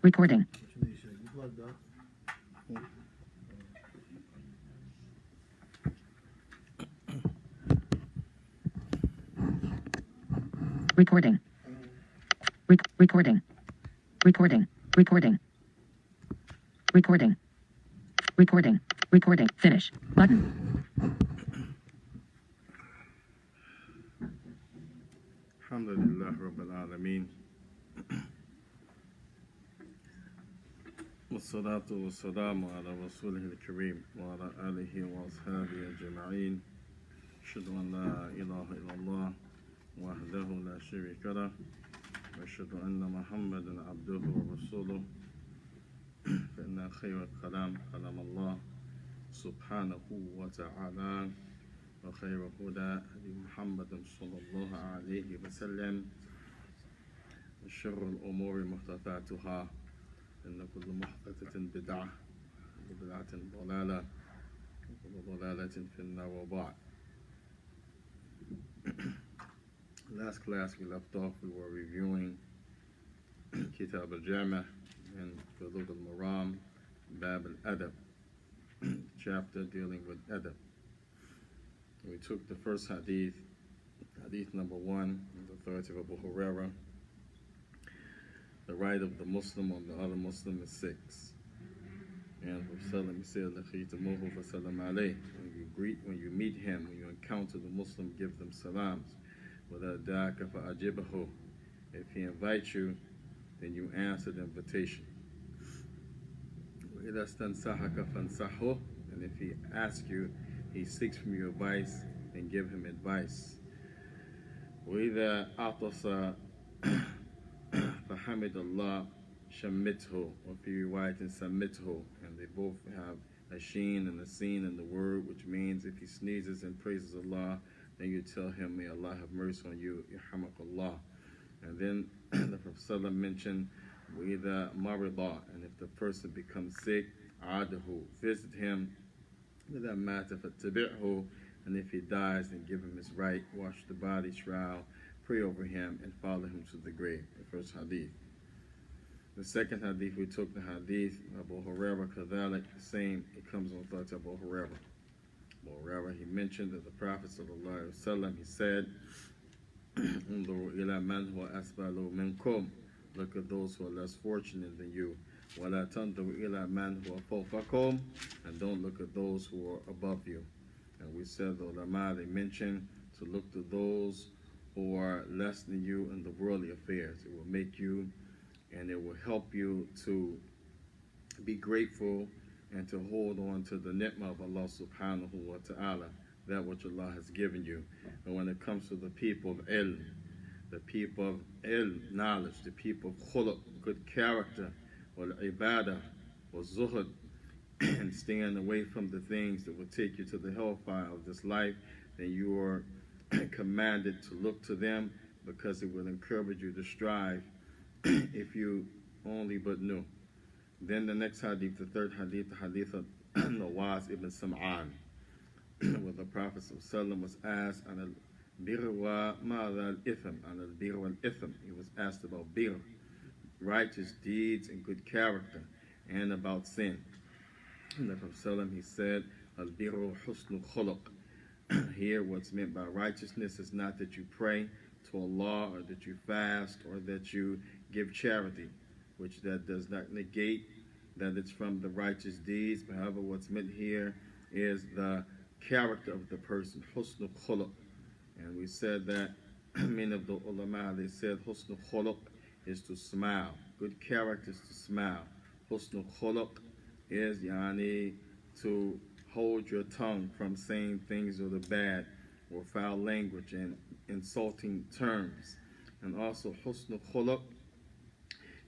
Recording. Recording. Recording. Recording. Recording. Recording. Recording. Recording. Finish. Button. Alhamdulillah Rabbil Alameen. والصلاة والسلام على رسوله الكريم وعلى آله وأصحابه أجمعين. أشهد أن لا إله إلا الله وحده لا شريك له وأشهد أن محمدا عبده ورسوله فإن خير الكلام كلام الله سبحانه وتعالى وخير هدى هدي محمد صلى الله عليه وسلم وشر الأمور محدثاتها إن كل محدثة بدعة وبدعة ضلالة وكل ضلالة في النار وبعد. Last class we left off, we were reviewing Kitaabul, Jaami and Bulugh al-Maram, Bab al-Adab, chapter dealing with Adab. We took the first hadith, hadith number 1, the authority of Abu Hurairah. The right of the Muslim on the other Muslim is 6. And Rasulullah said, when you meet him, when you encounter the Muslim, give them salams. If he invites you, then you answer the invitation. And if he asks you, he seeks from you advice, then give him advice. وَإِذَا أَعْطَسَ فَحَمِدَ اللَّهِ شَمِّتْهُ, or if you write in Sammithu, and they both have a sheen and a seen in the word, which means if he sneezes and praises Allah, then you tell him, may Allah have mercy on you, yarhamakallah. And then the Prophet mentioned, وَإِذَا مَرِضَ, and if the person becomes sick, عَادَهُ, visit him, وَإِذَا مَاتَ فَاتَّبِعْهُ, and if he dies, then give him his right, wash the body, shroud, pray over him, and follow him to the grave. The first hadith. The second hadith, we took the hadith Abu Hurairah Kadhalik, the same, it comes on thought to Abu Hurairah. Abu Hurairah, he mentioned that the Prophet ﷺ, he said, انظروا إلى من هو أسفل منكم, look at those who are less fortunate than you. ولا تنظروا إلى من هو فوقكم, and don't look at those who are above you. And we said the ulama, they mentioned to look to those who are less than you in the worldly affairs. It will make you, and it will help you to be grateful and to hold on to the ni'mah of Allah subhanahu wa ta'ala, that which Allah has given you. And when it comes to the people of ilm, the people of ilm, knowledge, the people of khuluq, good character, wal ibadah, wal zuhud, and staying away from the things that will take you to the hellfire of this life, then you are commanded to look to them, because it will encourage you to strive if you only but knew. Then the next hadith, the third hadith, the hadith of Nawas ibn Sam'an, where the Prophet ﷺ was asked, an al-bir wa ma'adha al-itham, an al-bir wa al-itham. He was asked about bir, righteous deeds and good character, and about sin. And the Prophet ﷺ, he said, al-biru husnul khuluq. Here, what's meant by righteousness is not that you pray to Allah, or that you fast, or that you give charity, which that does not negate that it's from the righteous deeds. But however, what's meant here is the character of the person, husnul khuluq. And we said that many of the ulama, they said husnul khuluq is to smile. Good character is to smile. Husnul khuluq is yani to hold your tongue from saying things that are bad or foul language and insulting terms. And also husnul khuluq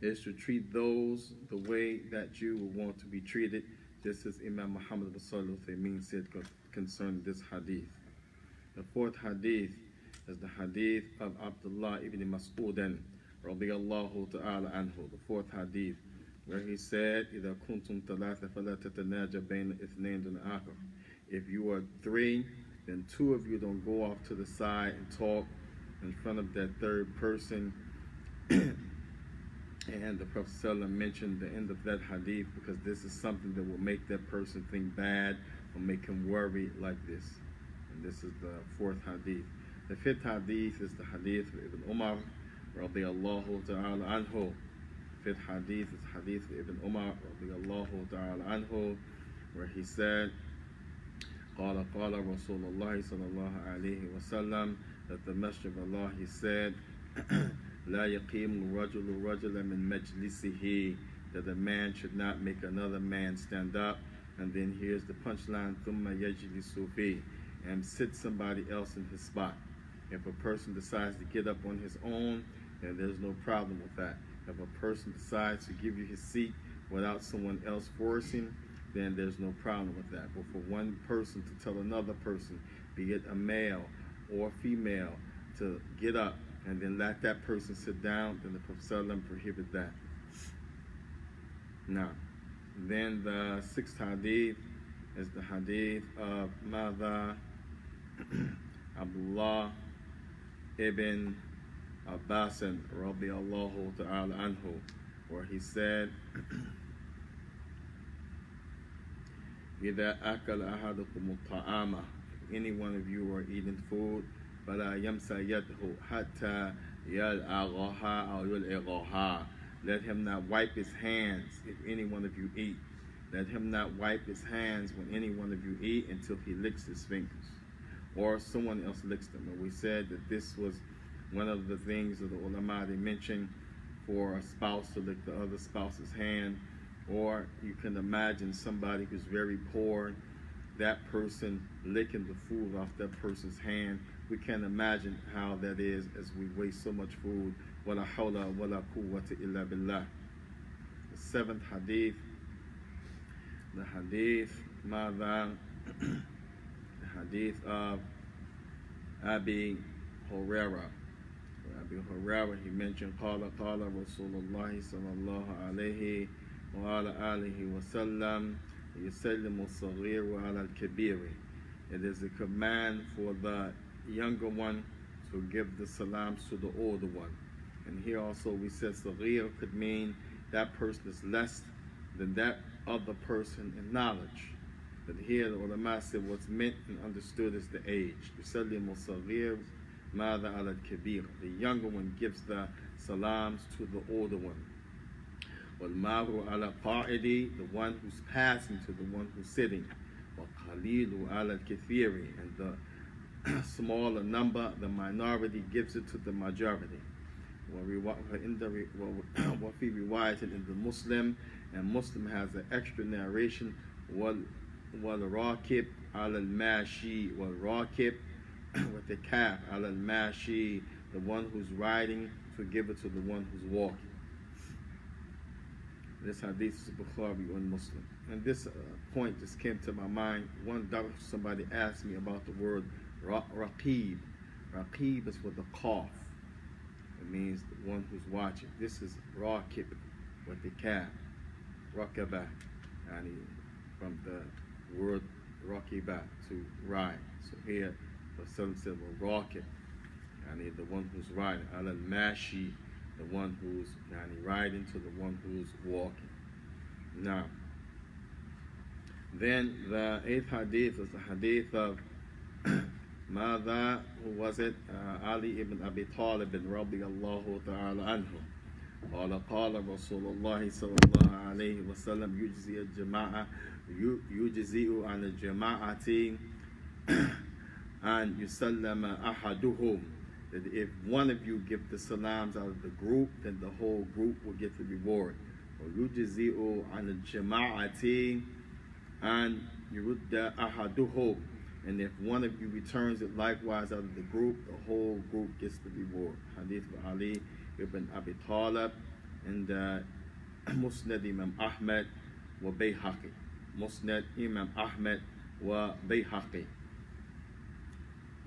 is to treat those the way that you would want to be treated, just as Imam Muhammad said concerning this hadith. The fourth hadith is the hadith of Abdullah ibn Mas'ud radiyallahu ta'ala anhu, the fourth hadith, where he said, إِذَا كُنْتُمْ ثَلَاثَ فَلَا تَتَنَاجَ بَيْنَ إِثْنَيْنِ دُونَ آخَرٍ. If you are 3, then 2 of you don't go off to the side and talk in front of that third person And the Prophet ﷺ mentioned the end of that hadith because this is something that will make that person think bad or make him worry like this. And this is the fourth hadith. The fifth hadith is the hadith of Ibn Umar radiyallahu ta'ala anhu. Fifth hadith is hadith of Ibn Umar radiyallahu ta'ala anhu, where he said, قال رسول الله صلى الله عليه وسلم, that the Messenger of Allah, he said, لا يقيم الرجل رجلا من مجلسه, that a man should not make another man stand up. And then here's the punchline, ثم يجلس فيه, and sit somebody else in his spot. If a person decides to get up on his own, then there's no problem with that. If a person decides to give you his seat without someone else forcing, then there's no problem with that. But for one person to tell another person, be it a male or female, to get up and then let that person sit down, then the Prophet ﷺ prohibited that. Now, then the sixth hadith is the hadith of Mada Abdullah ibn Abbas radiyallahu ta'ala anhu, where he said, إذا أكل أحدكم الطعام, if any one of you are eating food, فلا يمسى يده حتى يلأغها أو يلأغها, let him not wipe his hands if any one of you eat. Let him not wipe his hands when any one of you eat until he licks his fingers or someone else licks them. And we said that this was one of the things of the ulama they mentioned for a spouse to lick the other spouse's hand. Or you can imagine somebody who's very poor, that person licking the food off that person's hand. We can't imagine how that is as we waste so much food. وَلَا حَوْلَ وَلَا قُوَّةَ إِلَّا بِاللَّهِ. The seventh hadith, the hadith ماذا the hadith of Abi Hurairah. Abi Hurairah, he mentioned قال رسول الله صلى الله عليه وعلى آله وسلم يسلم الصغير على الكبير. It is a command for the younger one to give the salams to the older one. And here also we said صغير could mean that person is less than that other person in knowledge. But here the ulama said what's meant and understood is the age. يسلم الصغير ماذا على الكبير. The younger one gives the salams to the older one. وَالْمَارُ عَلَى قَاعِدِ, the one who's passing to the one who's sitting. وَقَلِيلُ عَلَى الْكَثِيرِ, and the smaller number, the minority, gives it to the majority. وَفِي رِوَايَةٍ in the Muslim, and Muslim has an extra narration, وَالْرَاكِبْ عَلَى الْمَاشِي, وَالْرَاكِبْ with the calf, عَلَى الْمَاشِي, the one who's riding, to give it to the one who's walking. This hadith is Bukhari and Muslim. And this point just came to my mind. One doctor, somebody asked me about the word raqib. Raqib is for the cough. It means the one who's watching. This is raqib with the calf. Raqaba. And from the word raqiba, to ride. So here, the son said, well, raqib. And the one who's riding. Al-mashi, the one who's riding to the one who's walking. Now, then the eighth hadith is the hadith of Mada, who was it? Ali ibn Abi Talib radiyallahu ta'ala anhu. قال رسول الله صلى الله عليه وسلم يجزئ عن الجماعة أن يسلم أحدهم, that if one of you give the salams out of the group, then the whole group will get the reward. وَيُجْزِئُ عَنِ الْجَمَاعَةِ أَنْ يُرُدَّ أَحَدُهُمْ, and if one of you returns it likewise out of the group, the whole group gets the reward. Hadith of Ali ibn Abi Talib and Musnad Imam Ahmed wa Bayhaqi. Musnad Imam Ahmed wa Bayhaqi.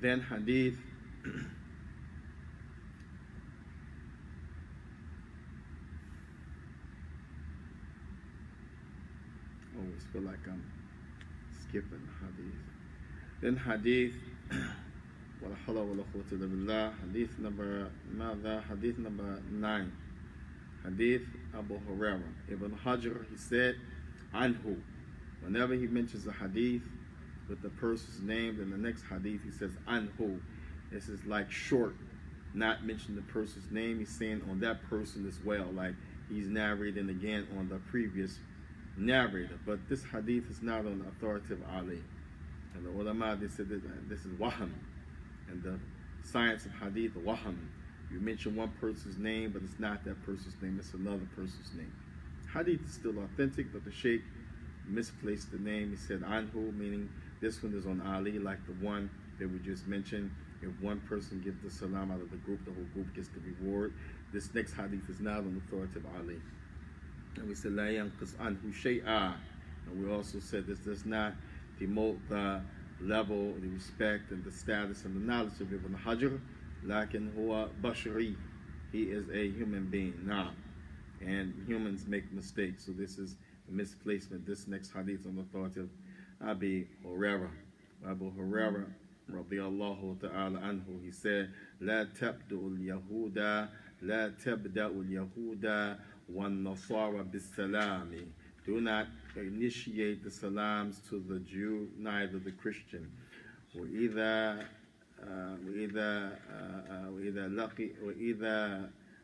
Then hadith always feel like I'm skipping the hadith. Then hadith ولا حول ولا قوة إلا بالله, hadith number 9. Hadith Abu Hurairah. Ibn Hajar, he said, Anhu. Whenever he mentions a hadith with the person's name, then the next hadith he says, Anhu. This is like short, not mentioning the person's name. He's saying on that person as well, like he's narrating again on the previous narrator. But this hadith is not on the authority of Ali. And the ulama, they said that this is waham. And the science of hadith, waham. You mention one person's name, but it's not that person's name, it's another person's name. Hadith is still authentic, but the Shaikh misplaced the name. He said Anhu, meaning this one is on Ali, like the one that we just mentioned. If one person gives the salam out of the group, the whole group gets the reward. This next hadith is not on the authority of Ali. And we said, La yanqus anhu shay'a. And we also said this does not demote the level, the respect, and the status and the knowledge of Ibn Hajar. Lakin huwa bashari. He is a human being. Now, and humans make mistakes. So this is a misplacement. This next hadith on the authority of Abi Hurairah. Abu Hurairah, radiyallahu ta'ala anhu, he said, La tabda'u al-Yahuda, La tabda'u al-Yahuda wan-Nasara bis-salami. Do not initiate the salams to the Jew, neither the Christian. وإذا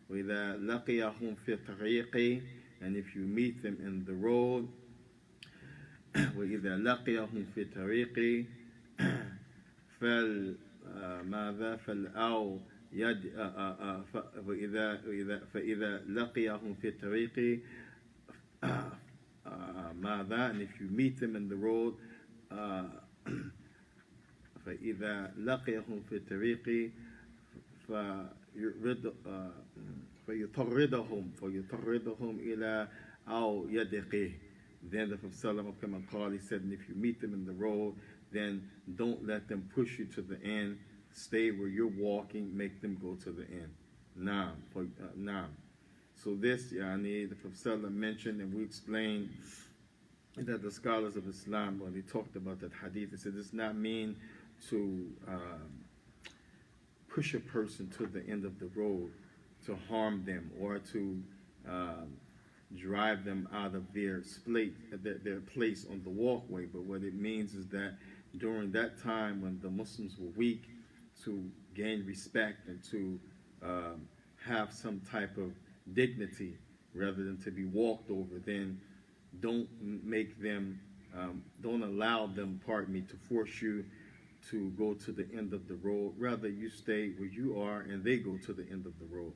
لقيهم في الطريق, and if you meet them in the road, وإذا لقيهم في الطريق فماذا فالأو يد فإذا لقيهم في الطريق ماذا, and if you meet them in the road, فإذا لقيهم في الطريق فيطردهم إلى أو يدقه. Then the Prophet ﷺ, he said, and if you meet them in the road, then don't let them push you to the end. Stay where you're walking, make them go to the end. Naam. So this, the Prophet ﷺ mentioned, and we explained that the scholars of Islam, when they talked about that hadith, they said it does not mean to push a person to the end of the road, to harm them, or to drive them out of their place on the walkway. But what it means is that during that time when the Muslims were weak, to gain respect and to have some type of dignity rather than to be walked over, then don't make them, don't allow them, to force you to go to the end of the road. Rather, you stay where you are and they go to the end of the road.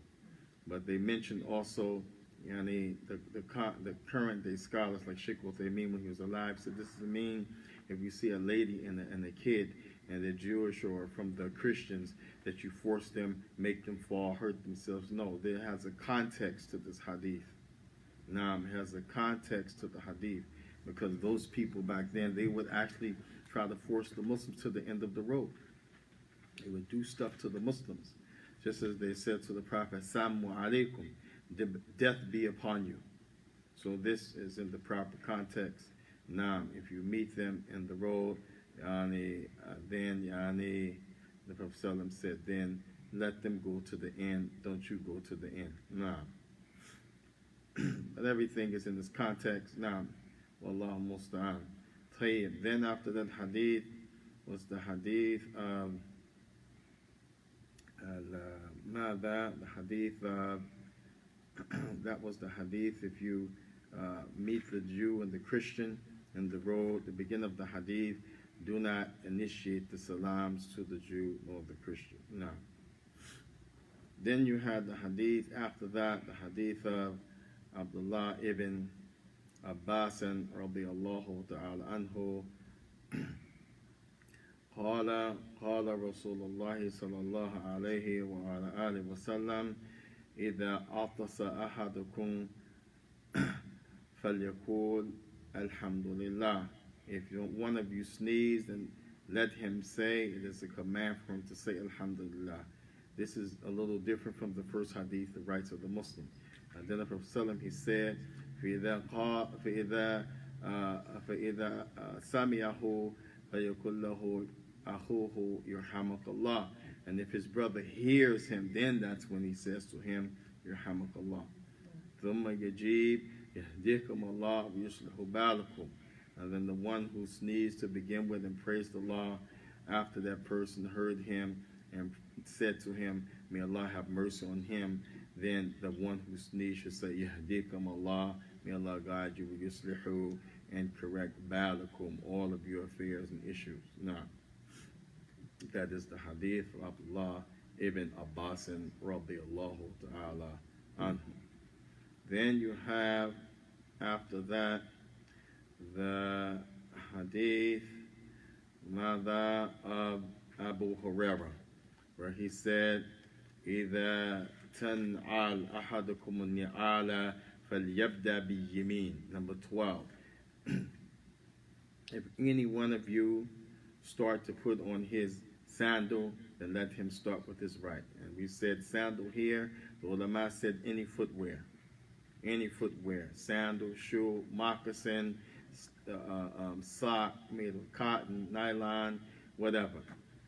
But they mentioned also, the current day scholars like Shaikh when he was alive said this is mean if you see a lady and a kid and they're Jewish or from the Christians, that you force them, make them fall, hurt themselves. No, there has a context to this hadith. It has a context to the hadith, because those people back then, they would actually try to force the Muslims to the end of the road. They would do stuff to the Muslims, just as they said to the Prophet, Samu alaykum, death be upon you. So this is in the proper context. If you meet them in the road, then the Prophet ﷺ said, then let them go to the end. Don't you go to the end. But everything is in this context. Wallahu musta'an. Then after that hadith was the hadith of the hadith that was the hadith, if you meet the Jew and the Christian in the road, the beginning of the hadith, do not initiate the salams to the Jew or the Christian. Then you had the hadith after that, the hadith of Abdullah ibn Abbas radiyallahu ta'ala anhu. قال رسول الله صلى الله عليه وعلى آله وسلم إذا عطس أحدكم فليقول الحمد لله. If one of you sneezed, then let him say, it is a command for him to say Alhamdulillah. This is a little different from the first hadith, the rights of the Muslim. And then the Prophet ﷺ, he said, فإذا سمعه فيقول له أخوه يرحمك الله. And if his brother hears him, then that's when he says to him, يرحمك الله. ثم يجيب يهديكم الله ويصلح بالكم. And then the one who sneezed to begin with and praised Allah after that person heard him and said to him, may Allah have mercy on him, then the one who sneezed should say, Yahdikum Allah, may Allah guide you, yuslihu, and correct balakum, all of your affairs and issues. Now, that is the hadith of Abdullah ibn Abbas radiyallahu ta'ala anhu. Then you have, after that, the hadith Mada of Abu Hurairah, where he said, إِذَا تَنْعَلْ أَحَدُكُمُ النِّعَالَ فَلْيَبْدَأْ بِالْيَمِينِ. Number 12. If any one of you start to put on his sandal, then let him start with his right. And we said sandal here, the ulama said any footwear. Any footwear, sandal, shoe, moccasin, sock made of cotton, nylon, whatever.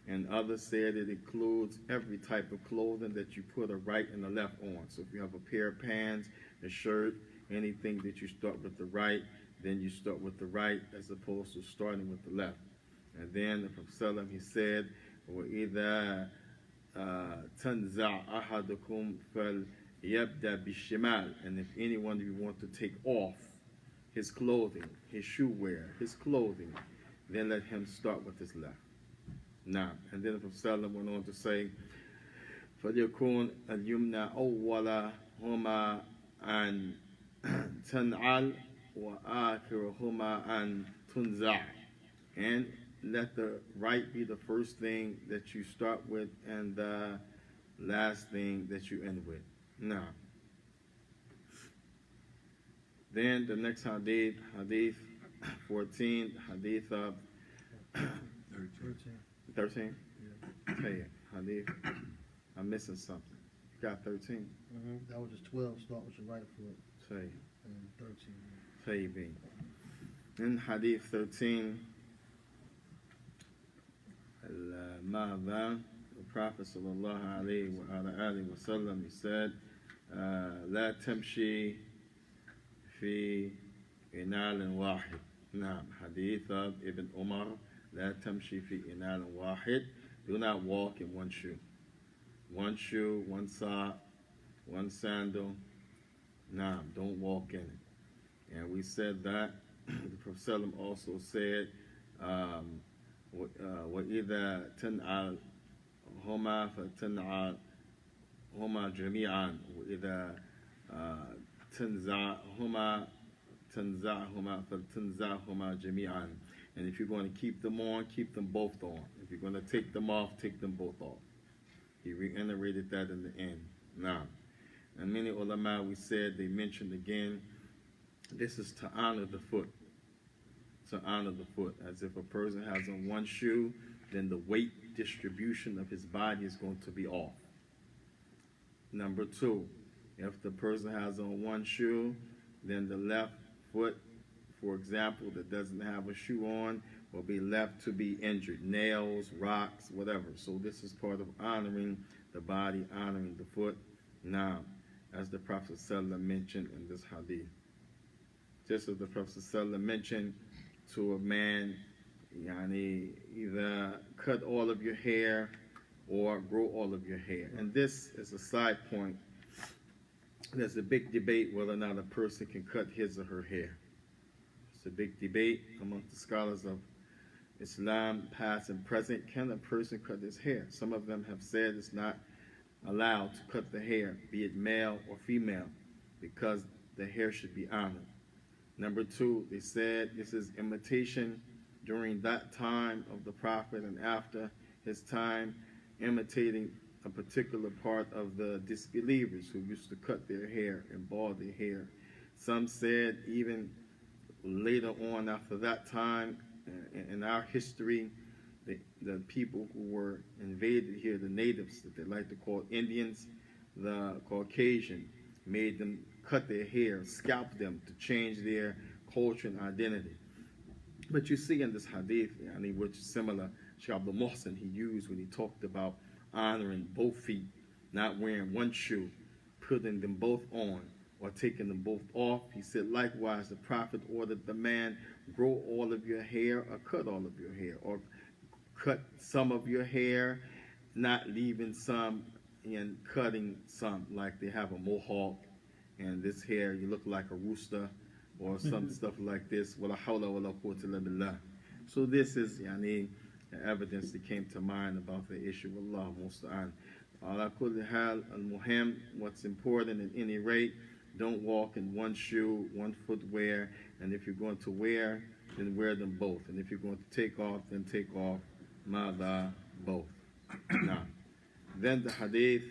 And others said it includes every type of clothing that you put a right and a left on. So if you have a pair of pants, a shirt, anything that you start with the right, then you start with the right as opposed to starting with the left. And then the Prophet he said, وَإِذَا تَنْزَعْ أَحَدُكُمْ فَلْيَبْدَأْ بِالشِّمَالِ. And if anyone of you want to take off his clothing, his shoe wear, his clothing, then let him start with his left. Now, and then the Prophet went on to say, فَلْيَكُونَ الْيُمْنَى أَوَّلَ هُمَا أَنْ تَنْعَلْ وَآخِرُهُمَا أَنْ تُنْزَعْ. And let the right be the first thing that you start with and the last thing that you end with. Now, then the next hadith, hadith 14, hadith of 13? Yeah. Okay, hadith. I'm missing something. You got 13? That was just 12. Start with your right foot. Say. And 13. Say, in hadith 13, the Prophet sallallahu alayhi wa sallam, he said, لا تمشي في إنال واحد. نعم, hadith of Ibn Umar, لا تمشي في إنال واحد. Do not walk in one shoe. One shoe, one sock, one sandal. Nah, don't walk in it. And we said that the Prophet also said, وَإِذَا تَنْعَلْ هُمَا فَتَنْعَلْ هُمَا جَمِيعًا وَإِذَا تَنْزَعْهُمَا تَنْزَعْهُمَا فَتَنْزَعْهُمَا جَمِيعًا. And if you're going to keep them on, keep them both on. If you're going to take them off, take them both off. He reiterated that in the end. Now, and many ulama, we said, they mentioned again, this is to honor the foot. To honor the foot. As if a person has on one shoe, then the weight distribution of his body is going to be off. Number 2, if the person has on one shoe, then the left foot, for example, that doesn't have a shoe on, will be left to be injured. Nails, rocks, whatever. So this is part of honoring the body, honoring the foot. Now, as the Prophet ﷺ mentioned in this hadith. Just as the Prophet ﷺ mentioned to a man, either cut all of your hair or grow all of your hair. And this is a side point. There's a big debate whether or not a person can cut his or her hair. It's a big debate among the scholars of Islam, past and present. Can a person cut his hair? Some of them have said it's not allowed to cut the hair, be it male or female, because the hair should be honored. Number 2, they said this is imitation during that time of the Prophet and after his time, imitating a particular part of the disbelievers who used to cut their hair and bald their hair. Some said even later on after that time, in our history, the people who were invaded here, the natives that they like to call Indians, the Caucasian, made them cut their hair, scalp them to change their culture and identity. But you see in this hadith, which is similar, Shaykh Abdul Muhsin, he used when he talked about honoring both feet, not wearing one shoe, putting them both on, or taking them both off. He said, likewise, the Prophet ordered the man, grow all of your hair or cut all of your hair, or cut some of your hair, not leaving some and cutting some, like they have a mohawk, and this hair, you look like a rooster, or some stuff like this. Wala hawla wala quwwata illa billah. So this is the evidence that came to mind about the issue. Wallahu musta'an. Ala kulli hal al-muhim, what's important at any rate, don't walk in one shoe, one footwear, and if you're going to wear, then wear them both. And if you're going to take off, then take off mada both. Now, then the hadith,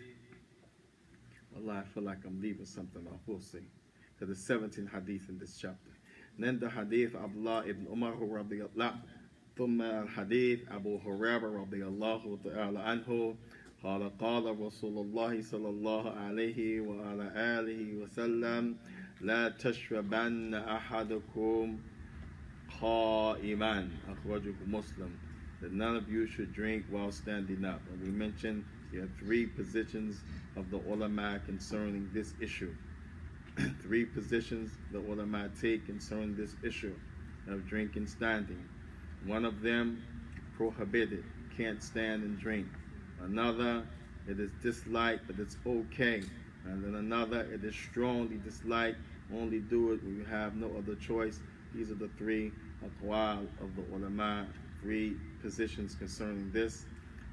Allah, I feel like I'm leaving something off, we'll see. Because there's 17 hadith in this chapter. And then the hadith, Abdullah ibn Umar radiyallahu ثم الحديث أبو هريرة رضي الله تعالى عنه قال قال رسول الله صلى الله عليه وعلى آله وسلم لا تشربن أحدكم قائما أخرجه مسلم, that none of you should drink while standing up. And we mentioned there are three positions of the ulama concerning this issue. Three positions the ulama take concerning this issue of drinking standing. One of them, prohibited, can't stand and drink. Another, it is disliked, but it's okay. And then another, it is strongly disliked, only do it when you have no other choice. These are the three aqwal of the ulama, three positions concerning this.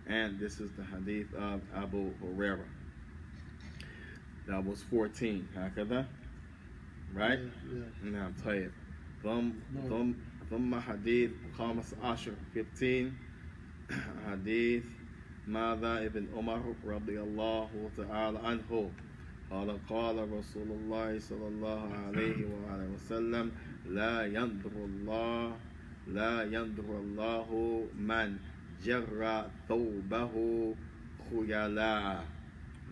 And this is the hadith of Abu Hurairah. That was 14. Hakada? Right? Yeah. Now, طيب. ثم حديث خامس عشر 15 حديث ماذا ابن عمر رضي الله تعالى عنه قال قال رسول الله صلى الله عليه وآله وسلم لا ينظر الله من جر ثوبه خيلاء.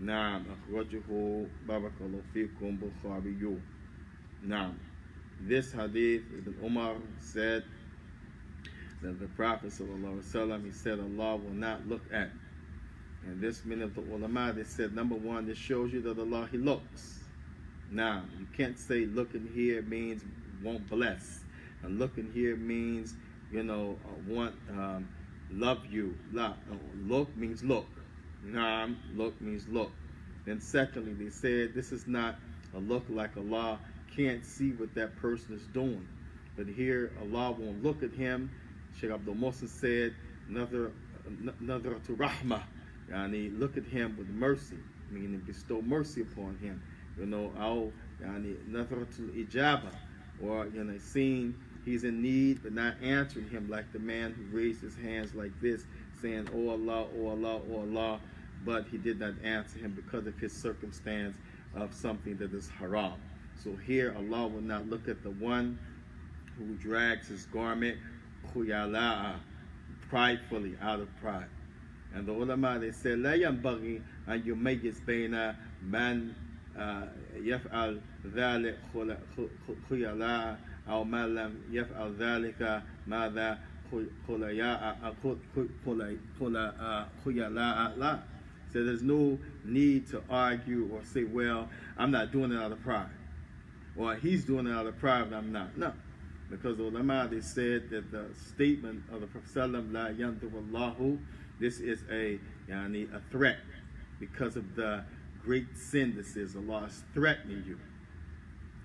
نعم أخرجه بارك الله فيكم بخاري. نعم. This hadith, Ibn Umar said that the Prophet ﷺ, he said Allah will not look at. And this many of the ulama, they said, number one, this shows you that Allah, he looks. Now, you can't say looking here means won't bless. And looking here means, want, love you. Look means look. Naam, look means look. Then secondly, they said this is not a look like Allah can't see what that person is doing. But here, Allah won't look at him. Shaykh Abdul Musa said, another to rahmah. Look at him with mercy, meaning bestow mercy upon him. Another to ijabah, or seeing he's in need but not answering him, like the man who raised his hands like this, saying, "Oh Allah, oh Allah, oh Allah," but he did not answer him because of his circumstance of something that is haram. So here, Allah will not look at the one who drags his garment khuyala'a, pridefully, out of pride. And the ulama, they say, لا ينبغي أن يميز بين من يفعل ذلك خيلاء أو من لم يفعل ذلك ماذا خيلاء. So there's no need to argue or say, well, I'm not doing it out of pride, or he's doing it out of pride, but I'm not. No, because the ulama, they said that the statement of the Prophet sallam, la yanzurullahu, this is a threat, because of the great sin this is. Allah is threatening you.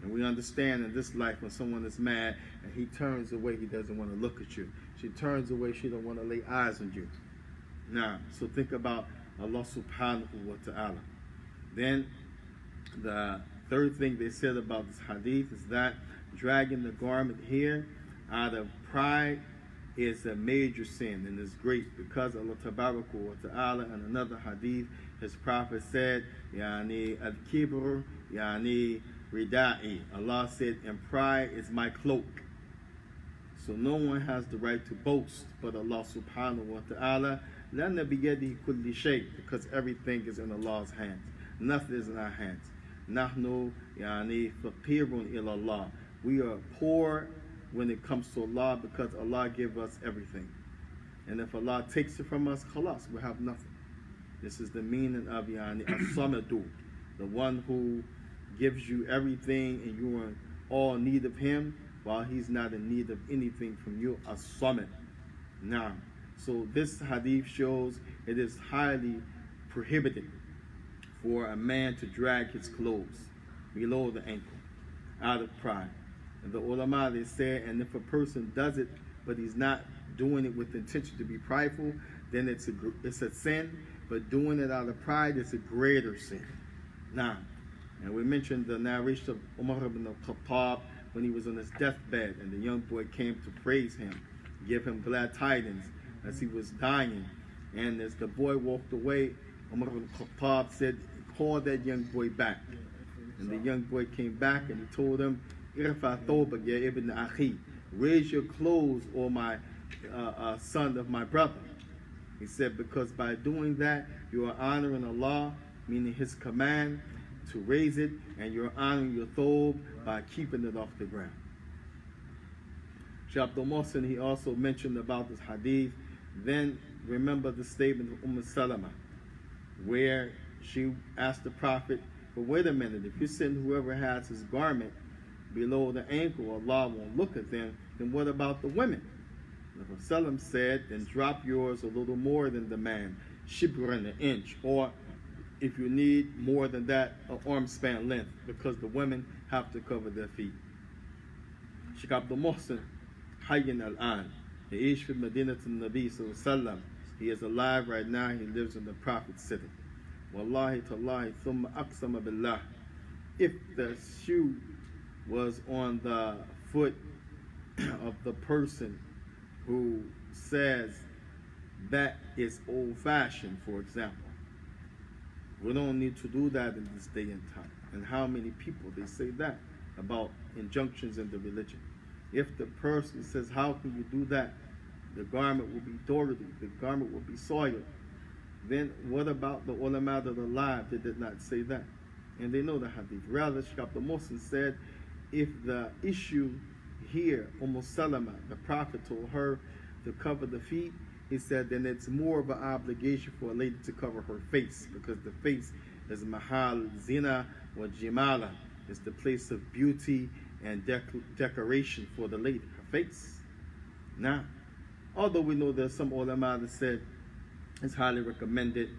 And we understand in this life, when someone is mad and he turns away, he doesn't want to look at you. She turns away, she don't want to lay eyes on you. Now, so think about Allah subhanahu wa ta'ala. Then the third thing they said about this hadith is that dragging the garment here out of pride is a major sin, and is great, because Allah tabaraka wa ta'ala in another hadith, his prophet said, al-kibr rida'i. Allah said, and pride is my cloak. So no one has the right to boast but Allah subhanahu wa ta'ala. لَأَنَّ بِيَدِهِ كُلِّ شَيْءٍ, because everything is in Allah's hands. Nothing is in our hands. نَحْنُ فَقِيرٌ إِلَى اللَّهِ. We are poor when it comes to Allah, because Allah gives us everything. And if Allah takes it from us, khalas, we have nothing. This is the meaning of as-samadu, the one who gives you everything and you are in all need of him while he's not in need of anything from you, as-samad. Now, so this hadith shows it is highly prohibited for a man to drag his clothes below the ankle out of pride. And the ulama, they said, and if a person does it but he's not doing it with the intention to be prideful, then it's a sin, but doing it out of pride is a greater sin. Now, and we mentioned the narration of Umar ibn al-Khattab when he was on his deathbed and the young boy came to praise him, give him glad tidings as he was dying. And as the boy walked away, Umar ibn al-Khattab said, call that young boy back. And the young boy came back and he told him, Irfa thawbak ya ibn akhi, raise your clothes, or my son of my brother. He said, because by doing that, you are honoring Allah, meaning his command to raise it, and you're honoring your thobe by keeping it off the ground. Shaykh Abdul Mohsin, he also mentioned about this hadith. Then remember the statement of Salama, where she asked the Prophet, but wait a minute, if you send whoever has his garment below the ankle, Allah won't look at them, then what about the women? The Prophet said, then drop yours a little more than the man, shibran, an inch, or if you need more than that, an arm span length, because the women have to cover their feet. Shaykh Abdul Mohsin, Hayyan al-An, he is from Medina to Nabi sallallahu. He is alive right now, he lives in the Prophet's city. Wallahi tallahi, thumma aqsama billah. If the shoe was on the foot of the person who says that is old-fashioned, for example, we don't need to do that in this day and time. And how many people they say that about injunctions in the religion? If the person says, how can you do that? The garment will be dirty, the garment will be soiled. Then what about the ulama that are alive that did not say that? And they know the hadith. Rather, Shaykh Abdul Mohsin said, if the issue here, Salama, the Prophet told her to cover the feet, he said, then it's more of an obligation for a lady to cover her face, because the face is mahal zina wa jimala. It's the place of beauty and decoration for the lady, her face. Now, although we know there's some ulama that said it's highly recommended,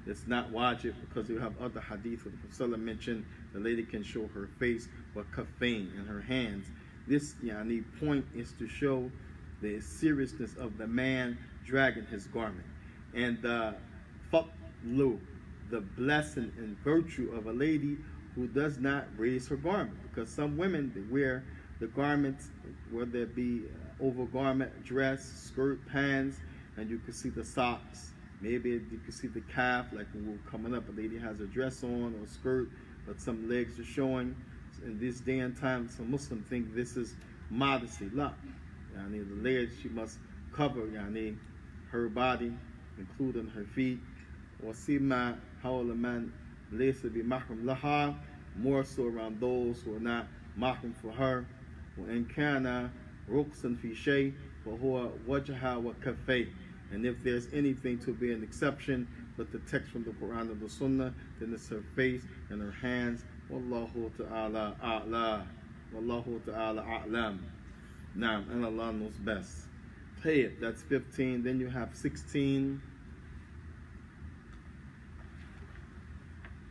it's not wajib, because you have other hadith where the Prophet mentioned the lady can show her face or kaffain in her hands. This point is to show the seriousness of the man dragging his garment, and the fadlu, the blessing and virtue of a lady who does not raise her garment, because some women, they wear the garments, whether it be overgarment, dress, skirt, pants, and you can see the socks. Maybe you can see the calf, like when we're coming up, a lady has a dress on or a skirt, but some legs are showing. In this day and time, some Muslims think this is modesty. La, the legs, she must cover her body, including her feet. Or sima hawla man laysa bi mahram laha, more so around those who are not mahram for her. Wa in kana ruqsan fi shay wa huwa wajha wa kaffay. And if there's anything to be an exception, but the text from the Quran and the Sunnah, then it's her face and her hands. Wallahu ta'ala a'la. Wallahu ta'ala a'lam. Naam, and Allah knows best. Pay it, that's 15. Then you have 16.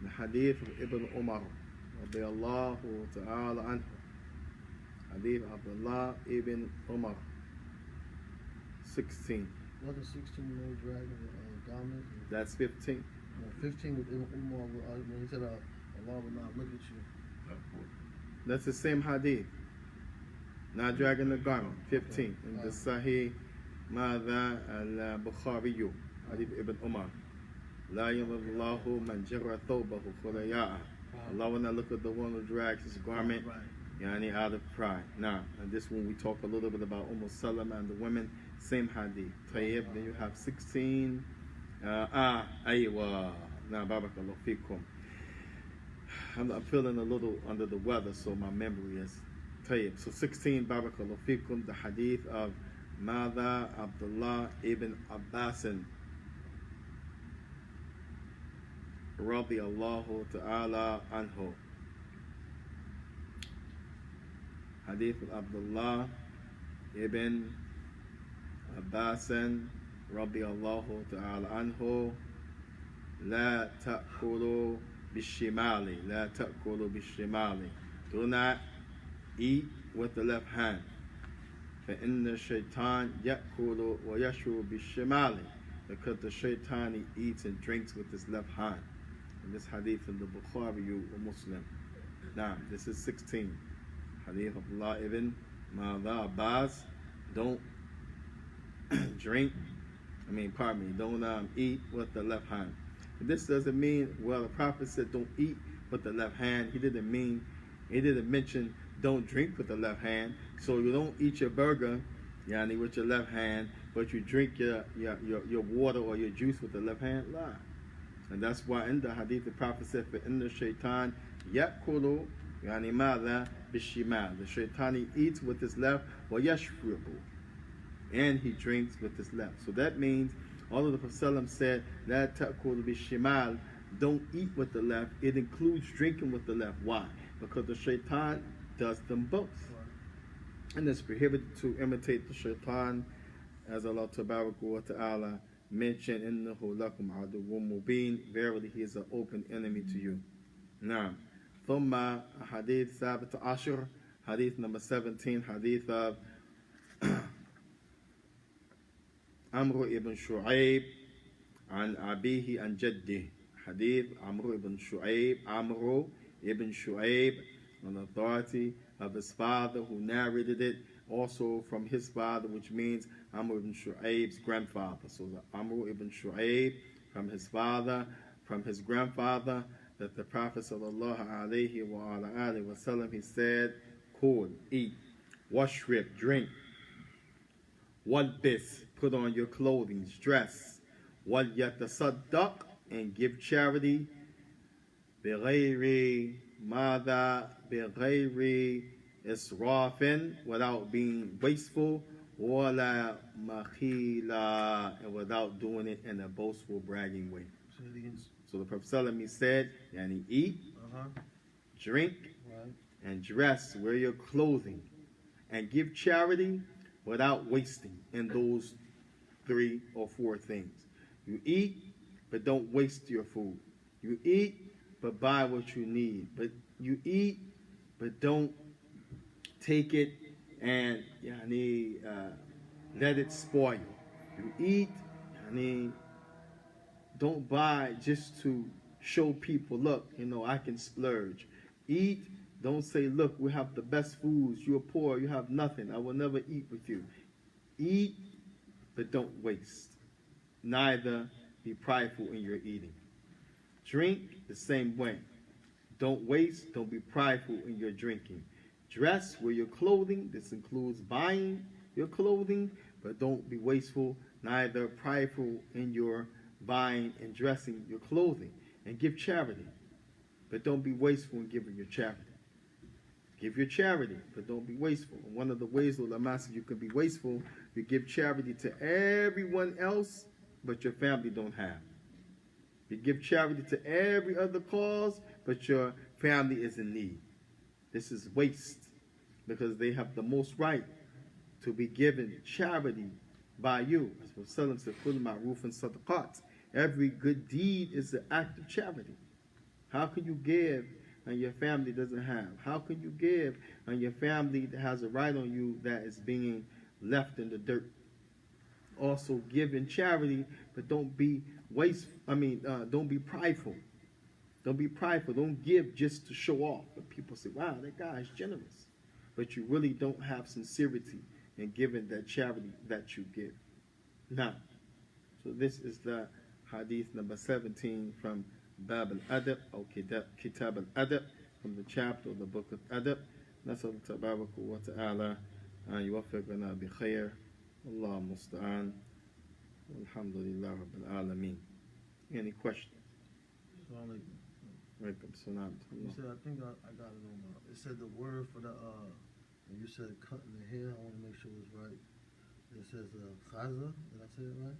The hadith of Ibn Umar, radiyallahu ta'ala anhu. Hadith Abdullah ibn Umar. 16. Wasn't 16 no dragon garment? That's 15. No, 15 with Umar, when he said, Allah will not look at you. That's the same hadith. Not dragging the garment. 15. In the Sahih Mada al-Bukhariyu, Hadith Ibn Umar. La yamullahu man jarra thawbahu khulaya'a. Allah will not look at the one who drags his garment out of pride. Now, and this one we talk a little bit about Salama and the women. Same hadith. Tayyib, then you have 16. Aywa. Now, barakallahu fikum. I'm feeling a little under the weather, so my memory is tayyib. So 16, barakallahu fikum, the hadith of Mada Abdullah ibn Abbasin, radiyallahu ta'ala anhu. Hadith of Abdullah ibn Abbasan radiyallahu ta'ala anhu, La ta'kulu bishimali, La ta'kulu bishimali. Do not eat with the left hand. فإن الشيطان يأكل ويشرب بالشمال, because the shaitan, he eats and drinks with his left hand. And this hadith in the Bukhari or Muslim. Now, this is 16. Hadith of Allah ibn Abbas. Don't don't eat with the left hand. This doesn't mean, well, the Prophet said don't eat with the left hand. He didn't mention don't drink with the left hand. So you don't eat your burger, with your left hand, but you drink your water or your juice with the left hand. La. And that's why in the hadith the Prophet said, in the shaitan yakulu mada bishimal. The shaitan, he eats with his left, wa yashrubu, and he drinks with his left. So that means, although the Prophet said la ta'kulu bishimal, don't eat with the left, it includes drinking with the left. Why? Because the shaitan does them both. And it's prohibited to imitate the shaitan, as Allah wa ta'ala mentioned, innahu lakum aduwwun mubin, verily he is an open enemy to you. Now, thumma hadith sabat ashur, hadith number 17, hadith of Amr ibn Shu'ayb an abihi an jaddi. Hadith Amr ibn Shu'ayb, on authority of his father who narrated it, also from his father, which means Amr ibn Shu'ayb's grandfather. So the Amr ibn Shu'ayb from his father, from his grandfather, that the Prophet sallallahu alaihi wasallam, he said, "Kul, eat, washrib, drink, walbis, put on your clothing, dress, wal yatasaddaq, and give charity, bighayri mada, bighayri israfin, without being wasteful, wala makhila, and without doing it in a boastful, bragging way." So the Prophet ﷺ said, eat, drink, and dress, wear your clothing, and give charity without wasting in those 3 or 4 things. You eat, but don't waste your food. You eat, but buy what you need. But you eat, but don't take it and let it spoil. You eat, don't buy just to show people, look, I can splurge. Eat, don't say, look, we have the best foods, you're poor, you have nothing, I will never eat with you. Eat, but don't waste. Neither be prideful in your eating. Drink the same way. Don't waste, don't be prideful in your drinking. Dress, wear your clothing, this includes buying your clothing, but don't be wasteful, neither prideful in your buying and dressing your clothing. And give charity, but don't be wasteful in giving your charity. Give your charity, but don't be wasteful. And one of the ways, ulama says, you can be wasteful, you give charity to everyone else, but your family don't have. You give charity to every other cause, but your family is in need. This is waste, because they have the most right to be given charity by you. As Prophet said, "Kullu ma'rufin sadaqat." Every good deed is an act of charity. How can you give and your family doesn't have? How can you give and your family has a right on you that is being left in the dirt? Also give in charity, but don't be don't be prideful. Don't be prideful. Don't give just to show off. But people say, wow, that guy is generous. But you really don't have sincerity in giving that charity that you give. Now, so this is the hadith number 17 from Bab al-Adab, or Kitab al-Adab, from the chapter of the book of Adab. Nasal tabarak wa ta'ala an yuwaffiqana bi khair. Allah musta'an. Alhamdulillah rabbil alameen. Any questions? You said, I think I got it on my. It said the word for the when you said cutting the hair, I want to make sure it's right. It says chaza. Did I say it right?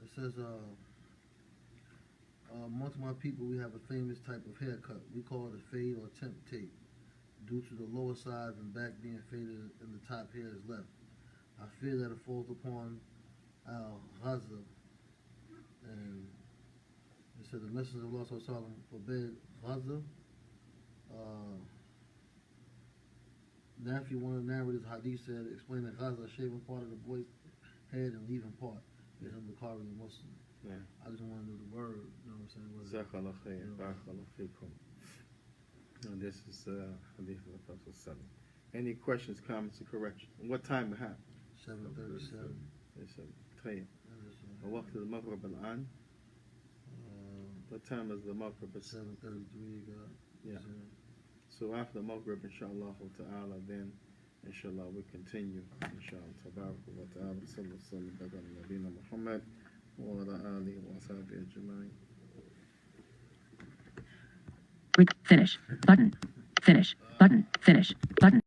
It says amongst my people we have a famous type of haircut. We call it a fade or temp tape. due to the lower sides and back being faded and the top hair is left. I fear that it falls upon al-Ghazza, and it said the Messenger of Allah Sallallahu forbid Ghazza. Now, if you want to narrate this hadith, said explain that Ghazza, shaving part of the boy's head and leaving part, is in Bukhari and Muslim. Yeah. I just want to know the word. You know what I'm saying? Jazakallah khair, barakallah fikum. And this is hadith of the Prophet sallallahu. Any questions, comments, or corrections? What time we have? 7:37. It's طيب. وقت المغرب الآن. What time is the Maghrib? 7:33. Yeah. So after the Maghrib, inshallah ta'ala, then inshallah we continue. Inshallah. Tabarak wa ta'ala. Sallallahu alayhi wa Muhammad wa ala alihi wa sahbihi ajma'in. Finish. Button. Finish. Button. Finish. Button.